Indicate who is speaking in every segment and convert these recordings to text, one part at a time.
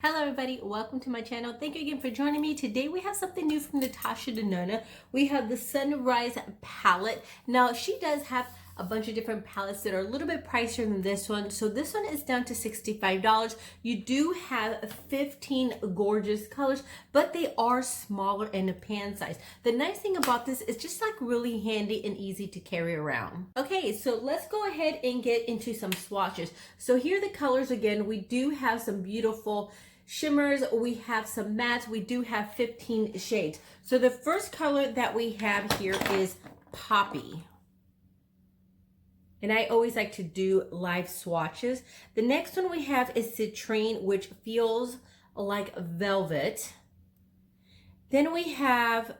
Speaker 1: Hello everybody, welcome to my channel. Thank you again for joining me. Today we have something new from Natasha Denona. We have the Sunrise palette. Now she does have a bunch of different palettes that are a little bit pricier than this one. So this one is down to $65. You do have 15 gorgeous colors, but they are smaller in the pan size. The nice thing about this is just like really handy and easy to carry around. Okay, so let's go ahead and get into some swatches. So here are the colors again. We do have some beautiful shimmers, we have some mattes, we do have 15 shades. So the first color that we have here is Poppy. And I always like to do live swatches. The next one we have is Citrine, which feels like velvet. Then we have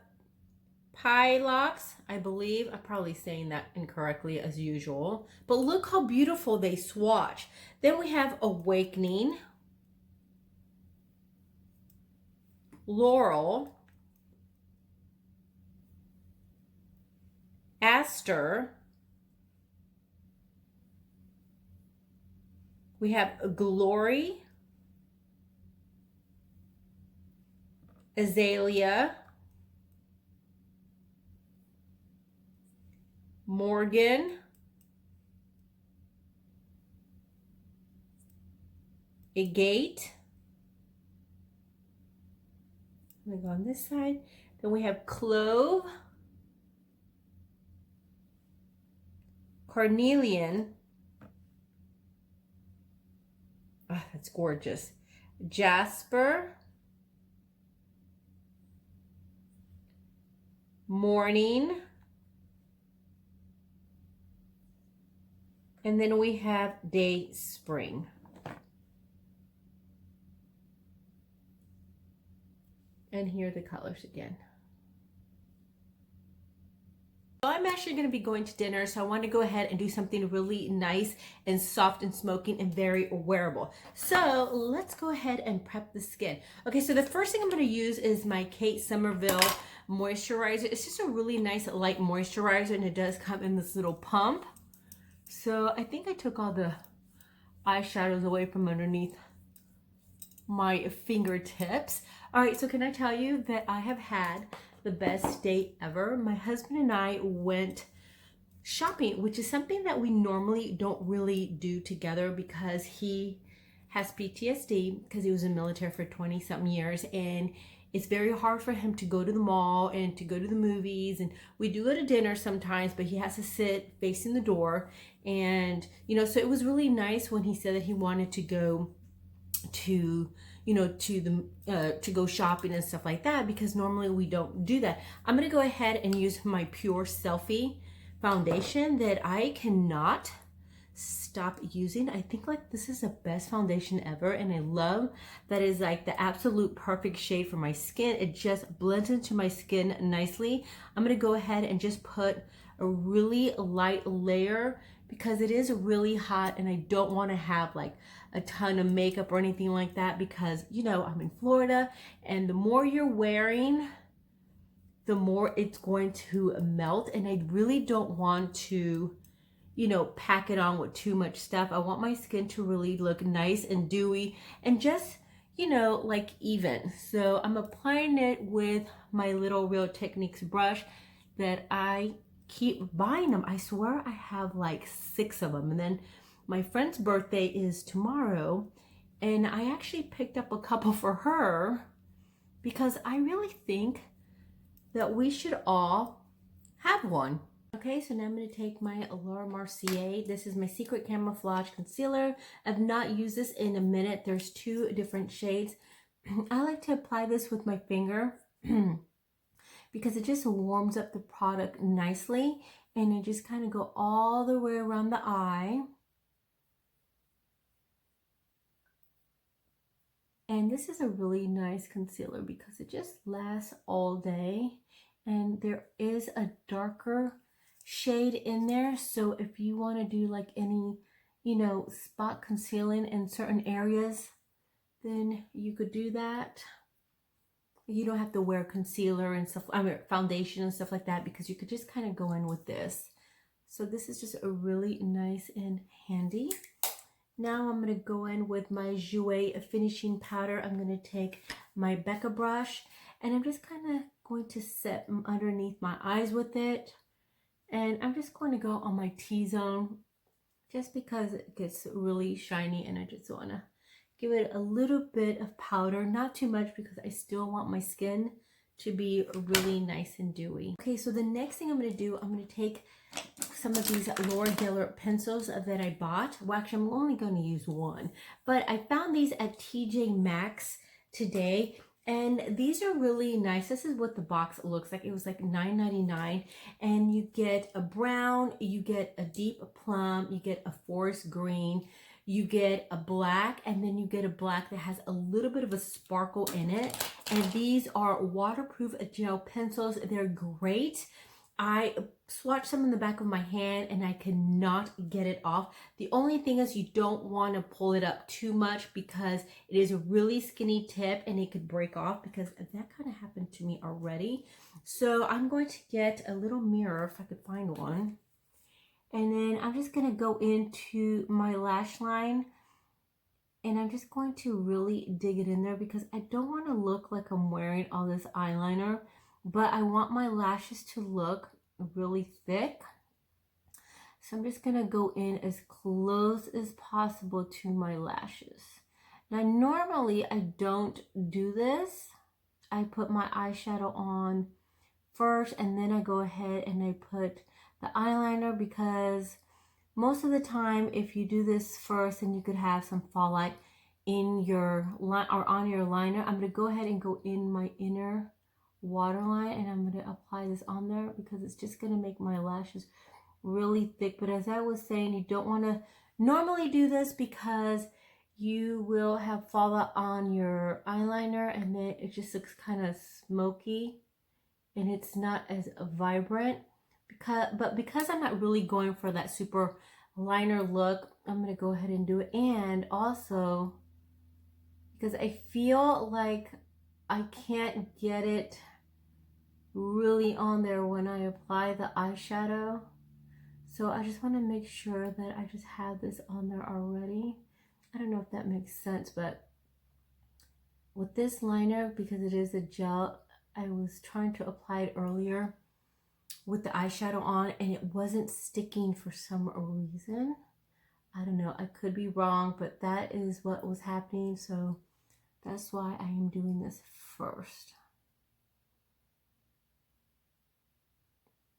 Speaker 1: Pylox, I believe. I'm probably saying that incorrectly as usual. But look how beautiful they swatch. Then we have Awakening, Laurel, Aster, we have Glory, Azalea, Morgan, Agate. I'm gonna go on this side. Then we have Clove, Carnelian. Oh, that's gorgeous. Jasper, Morning, and then we have Day Spring. And here are the colors again. So I'm actually going to be going to dinner, so I want to go ahead and do something really nice and soft and smoking and very wearable. So let's go ahead and prep the skin. Okay, so the first thing I'm going to use is my Kate Somerville moisturizer. It's just a really nice light moisturizer, and it does come in this little pump. So I think I took all the eyeshadows away from underneath my fingertips. All right, so can I tell you that I have had the best day ever? My husband and I went shopping, which is something that we normally don't really do together because he has PTSD because he was in the military for 20-something years, and it's very hard for him to go to the mall and to go to the movies. And we do go to dinner sometimes, but he has to sit facing the door. And, you know, so it was really nice when he said that he wanted to go to to go shopping and stuff like that, because normally we don't do that. I'm gonna go ahead and use my Pure Selfie foundation that I cannot stop using. I think like this is the best foundation ever, and I love that is like the absolute perfect shade for my skin. It just blends into my skin nicely. I'm gonna go ahead and just put a really light layer because it is really hot, and I don't want to have like a ton of makeup or anything like that, because you know I'm in Florida, and the more you're wearing, the more it's going to melt, and I really don't want to, you know, pack it on with too much stuff. I want my skin to really look nice and dewy and just, you know, like even. So I'm applying it with my little Real Techniques brush that I keep buying them. I swear I have like 6 of them. And then my friend's birthday is tomorrow, and I actually picked up a couple for her because I really think that we should all have one. Okay, so now I'm going to take my Mercier. This is my Secret Camouflage Concealer. I've not used this in a minute. There's 2 different shades. I like to apply this with my finger because it just warms up the product nicely, and I just kind of go all the way around the eye. And this is a really nice concealer because it just lasts all day, and there is a darker shade in there, so if you want to do like any, you know, spot concealing in certain areas, then you could do that. You don't have to wear concealer and stuff, I mean foundation and stuff like that, because you could just kind of go in with this. So this is just a really nice and handy. Now I'm going to go in with my jouer finishing powder. I'm going to take my Becca brush and I'm just kind of going to set underneath my eyes with it. And I'm just going to go on my T-zone just because it gets really shiny and I just want to give it a little bit of powder, not too much because I still want my skin to be really nice and dewy. Okay, so the next thing I'm going to do, I'm going to take some of these Laura Geller pencils that I bought. Well, actually, I'm only going to use one, but I found these at TJ Maxx today. And these are really nice. This is what the box looks like. It was like $9.99. And you get a brown, you get a deep plum, you get a forest green, you get a black, and then you get a black that has a little bit of a sparkle in it. And these are waterproof gel pencils. They're great. I swatched some in the back of my hand and I cannot get it off. The only thing is you don't want to pull it up too much because it is a really skinny tip and it could break off, because that kind of happened to me already. So I'm going to get a little mirror if I could find one. And then I'm just going to go into my lash line and I'm just going to really dig it in there because I don't want to look like I'm wearing all this eyeliner, but I want my lashes to look really thick. So I'm just going to go in as close as possible to my lashes. Now, normally I don't do this. I put my eyeshadow on first and then I go ahead and I put the eyeliner, because most of the time if you do this first, then you could have some fallout in your line or on your liner. I'm going to go ahead and go in my inner waterline and I'm going to apply this on there because it's just going to make my lashes really thick. But as I was saying, you don't want to normally do this because you will have fallout on your eyeliner and then it just looks kind of smoky and it's not as vibrant. Because I'm not really going for that super liner look, I'm going to go ahead and do it. And also because I feel like I can't get it really on there when I apply the eyeshadow. So I just want to make sure that I just have this on there already. I don't know if that makes sense, but with this liner, because it is a gel, I was trying to apply it earlier with the eyeshadow on and it wasn't sticking for some reason. I don't know, I could be wrong, but that is what was happening. So that's why I am doing this first.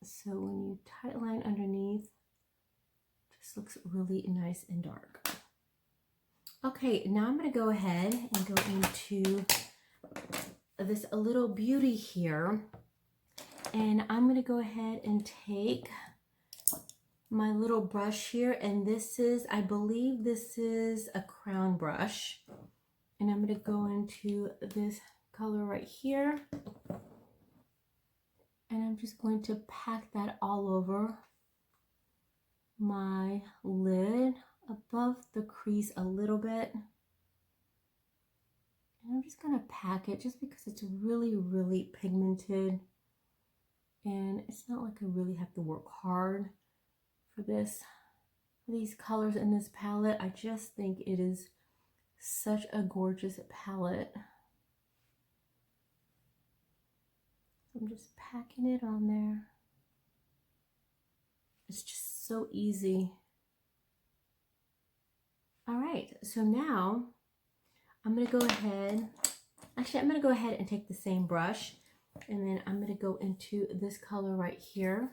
Speaker 1: So when you tight line underneath, it just looks really nice and dark. Okay, now I'm going to go ahead and go into this a little beauty here. And I'm going to go ahead and take my little brush here. And this is, I believe this is a crown brush. And I'm going to go into this color right here. And I'm just going to pack that all over my lid, above the crease a little bit. And I'm just going to pack it just because it's really, really pigmented. And it's not like I really have to work hard for this, for these colors in this palette. I just think it is such a gorgeous palette. I'm just packing it on there. It's just so easy. All right, so now I'm going to go ahead, actually I'm going to go ahead and take the same brush and then I'm going to go into this color right here.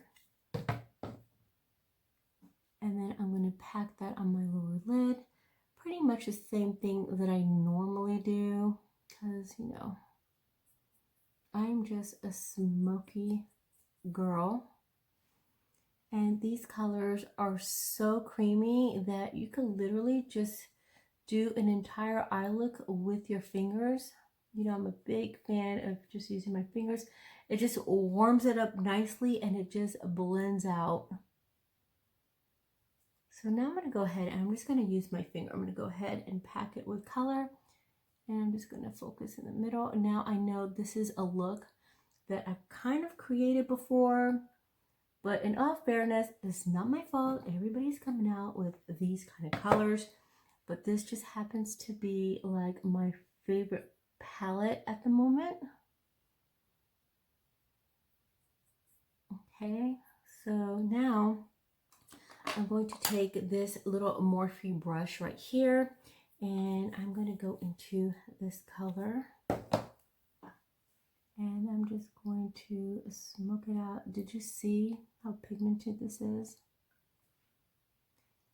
Speaker 1: And then I'm going to pack that on my lower lid. Pretty much the same thing that I normally do because, you know, I'm just a smoky girl. And these colors are so creamy that you can literally just do an entire eye look with your fingers. You know, I'm a big fan of just using my fingers. It just warms it up nicely and it just blends out. So now I'm going to go ahead and I'm just going to use my finger. I'm going to go ahead and pack it with color. And I'm just going to focus in the middle. And now I know this is a look that I've kind of created before. But in all fairness, it's not my fault. Everybody's coming out with these kind of colors. but this just happens to be like my favorite palette at the moment. Okay, so now I'm going to take this little Morphe brush right here, and I'm going to go into this color. And I'm just going to smoke it out. Did you see how pigmented this is?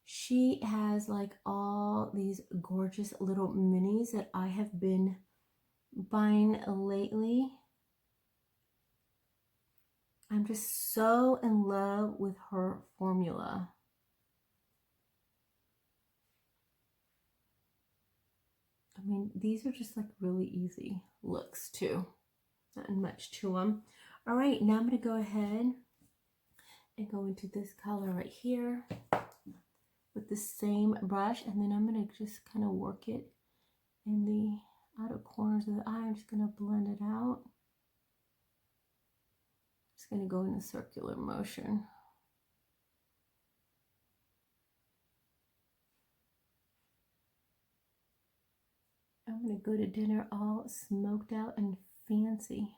Speaker 1: She has like all these gorgeous little minis that I have been buying lately. I'm just so in love with her formula. I mean, these are just like really easy looks too. Not much to them. All right, now I'm going to go ahead and go into this color right here with the same brush, and then I'm going to just kind of work it in the outer corners of the eye. I'm just going to blend it out. Just going to go in a circular motion. I'm going to go to dinner all smoked out and fancy.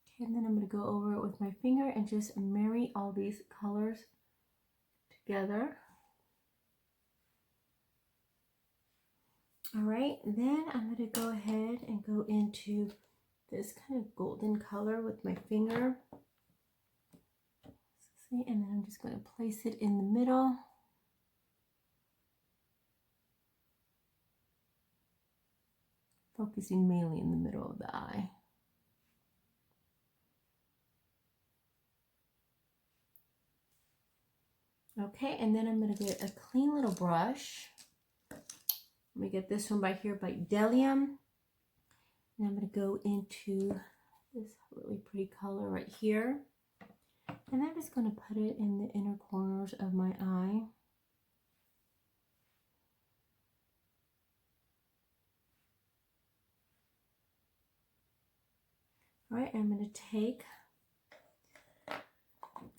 Speaker 1: Okay, and then I'm going to go over it with my finger and just marry all these colors together. All right, then I'm going to go ahead and go into this kind of golden color with my finger. See, and then I'm just going to place it in the middle. Focusing mainly in the middle of the eye. Okay, and then I'm going to get a clean little brush. Let me get this one by here by Delium. And I'm going to go into this really pretty color right here. And I'm just going to put it in the inner corners of my eye. All right, I'm going to take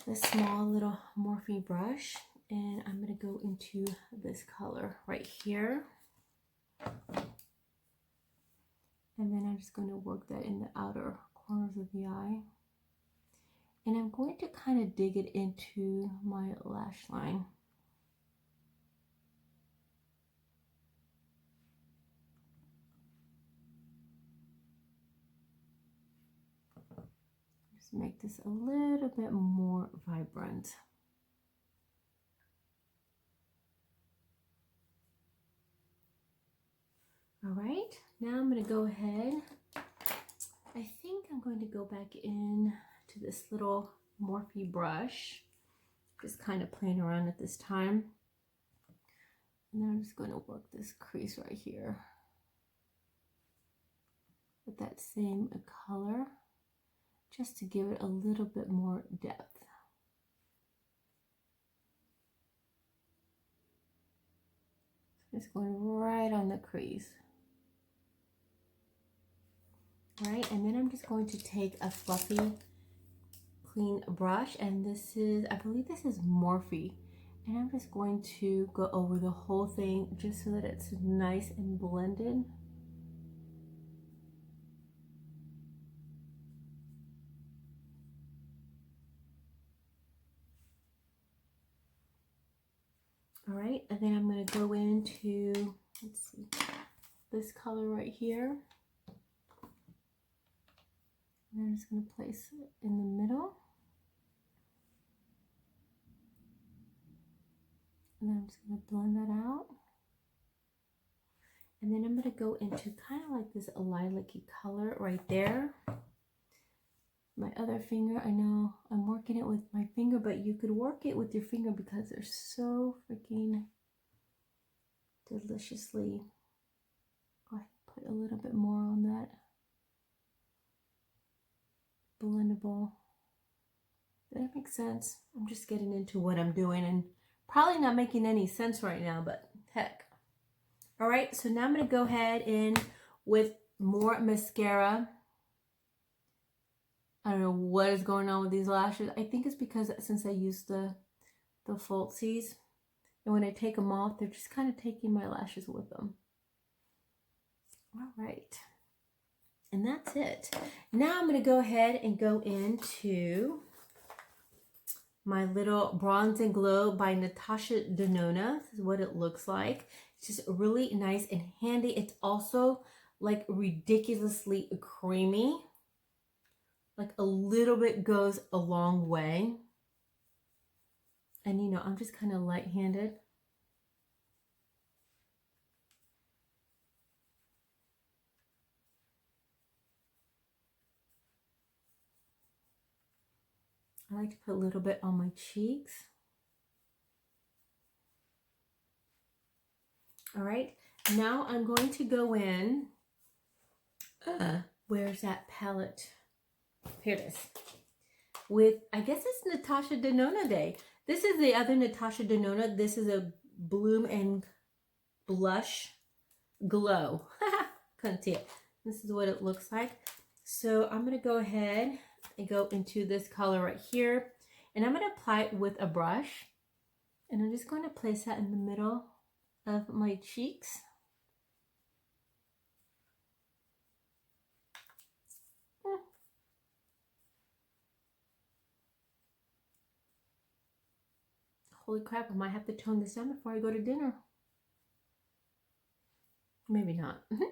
Speaker 1: this small little Morphe brush and I'm going to go into this color right here. And then I'm just going to work that in the outer corners of the eye. And I'm going to kind of dig it into my lash line. Just make this a little bit more vibrant. All right, now I'm going to go ahead. I think I'm going to go back in to this little Morphe brush. Just kind of playing around at this time. And then I'm just going to work this crease right here with that same color, just to give it a little bit more depth. Just going right on the crease. All right, and then I'm just going to take a fluffy, clean brush, and this is, I believe this is Morphe, and I'm just going to go over the whole thing just so that it's nice and blended. All right, and then I'm going to go into, let's see, this color right here. And I'm just going to place it in the middle. And then I'm just going to blend that out. And then I'm going to go into kind of like this lilac-y color right there. My other finger, I know I'm working it with my finger, but you could work it with your finger because they're so freaking deliciously. Go ahead and put a little bit more on that blendable. Does that make sense? I'm just getting into what I'm doing and probably not making any sense right now, but heck. All right, so now I'm going to go ahead in with more mascara. I don't know what is going on with these lashes. I think it's because since I used the falsies, and when I take them off, they're just kind of taking my lashes with them. All right. And that's it. Now I'm going to go ahead and go into my little Bronze and Glow by Natasha Denona. This is what it looks like. It's just really nice and handy. It's also like ridiculously creamy. Like a little bit goes a long way. And you know, I'm just kind of light-handed. I like to put a little bit on my cheeks. All right, now I'm going to go in. Where's that palette? Here it is. With, I guess it's Natasha Denona Day. This is the other Natasha Denona. This is a Bloom and Blush Glow. Couldn't see it. This is what it looks like. So I'm going to go ahead and go into this color right here. And I'm going to apply it with a brush. And I'm just going to place that in the middle of my cheeks. Holy crap, I might have to tone this down before I go to dinner. Maybe not. Okay,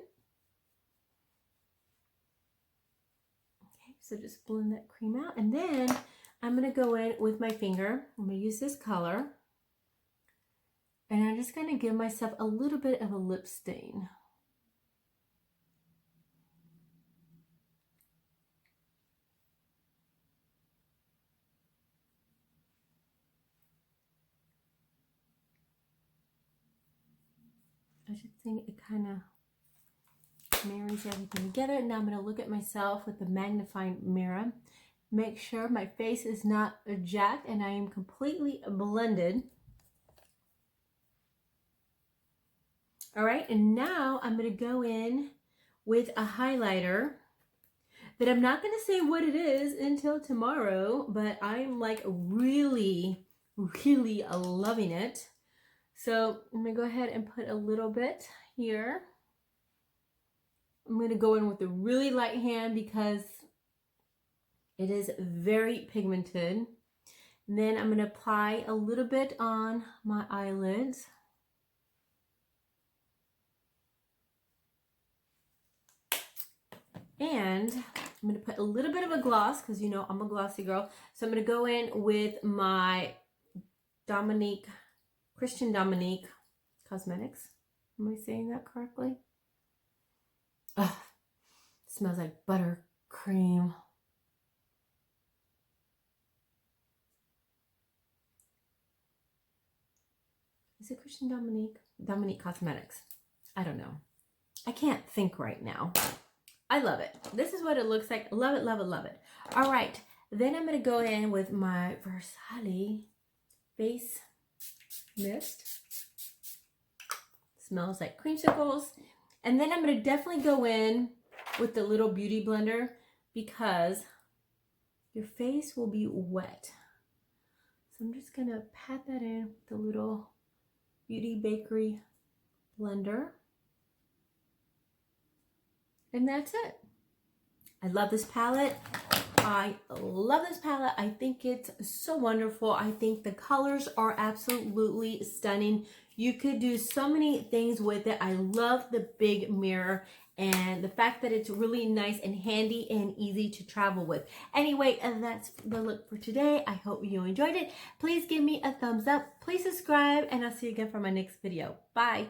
Speaker 1: so just blend that cream out. And then I'm going to go in with my finger. I'm going to use this color. And I'm just going to give myself a little bit of a lip stain. I just think it kind of marries everything together. Now I'm going to look at myself with the magnifying mirror. Make sure my face is not jacked and I am completely blended. All right, and now I'm going to go in with a highlighter that I'm not going to say what it is until tomorrow, but I'm like really loving it. So I'm going to go ahead and put a little bit here. I'm going to go in with a really light hand because it is very pigmented. And then I'm going to apply a little bit on my eyelids. And I'm going to put a little bit of a gloss because you know I'm a glossy girl. So I'm going to go in with my Christian Dominique Cosmetics. Am I saying that correctly? Oh, it smells like buttercream. Is it Christian Dominique Cosmetics? I don't know. I can't think right now. I love it. This is what it looks like. Love it, love it, love it. All right. Then I'm going to go in with my farsali face mist. Smells like creamsicles. And then I'm going to definitely go in with the little beauty blender because your face will be wet. So I'm just going to pat that in with the little Beauty Bakery blender. And that's it. I love this palette. I love this palette. I think it's so wonderful. I think the colors are absolutely stunning. You could do so many things with it. I love the big mirror and the fact that it's really nice and handy and easy to travel with. Anyway, that's the look for today. I hope you enjoyed it. Please give me a thumbs up. Please subscribe and I'll see you again for my next video. Bye.